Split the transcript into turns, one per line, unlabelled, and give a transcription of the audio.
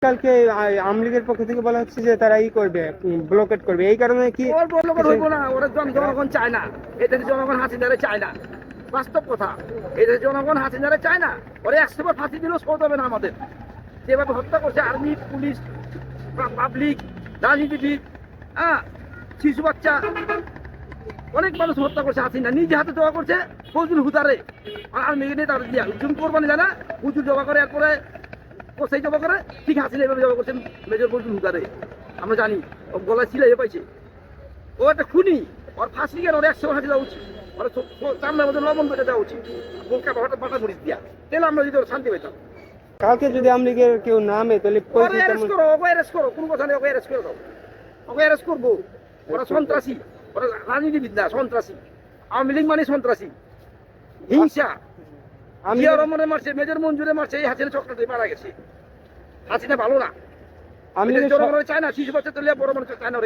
কালকে আওয়ামী লীগের পক্ষ থেকে বলা হচ্ছে যে তারা করবে, ব্লকেট করবে, এই কারণে কি
ওর ব্লকেট হইব না? ওরা জনগণ চায় না, এদের জনগণ হাসিনারে চায় না। বাস্তব কথা, এদের জনগণ হাসিনারে চায় না। ওরা 100 বার ফাঁসি দিলেও শোধ হবে না আমাদের। যেভাবে হত্যা করছে আর্মি, পুলিশ, পাবলিক, রাজনীতিবিদ, হ্যাঁ, শিশু বাচ্চা, অনেক মানুষ হত্যা করছে হাসিনা। নিজে হাতে জমা করছে ফজল হুদারে, আর মেয়ে নিয়ে তার দিয়া জুম কোরবানি জানা হুজুর জমা করে, এরপরে কোথায় জমা করে, ঠিক হাসিনা এভাবে জমা করছেন মেজর ফজল হুদারে। আমরা জানি ও গলায় ছিলাই পাইছে, ও একটা খুনি। ওর ফাঁসি কেন? ওর 100 ফাঁসি দেওয়া উচিত। ওর চামড়ার মধ্যে লবণ পেটে দেওয়া উচিত, বোকা হঠাৎ বাটা মরিচ দিয়া। তাহলে আমরা যদি শান্তি পেতাম।
কালকে যদি আওয়ামী লীগের কেউ নামে তাহলে
ওরে অ্যারেস্ট করো, ওকে অ্যারেস্ট করো, কোনো কথা নেই, ওকে অ্যারেস্ট করে দাও। ওকে অ্যারেস্ট করবো। ওরা সন্ত্রাসী, ওরা রাজনীতিবিদ না, সন্ত্রাসী। আওয়ামী লীগ মানে সন্ত্রাসী, হিংসা। জিয়া রহমানে মারছে, মেজর মঞ্জুরে মারছে, এই হাসিনা চক্রটি মারা গেছে। হাসিনা ভালো না,
আমি
জনগণ চায় না, শিশু বাচ্চা তুলে বড় মানুষ চায় না।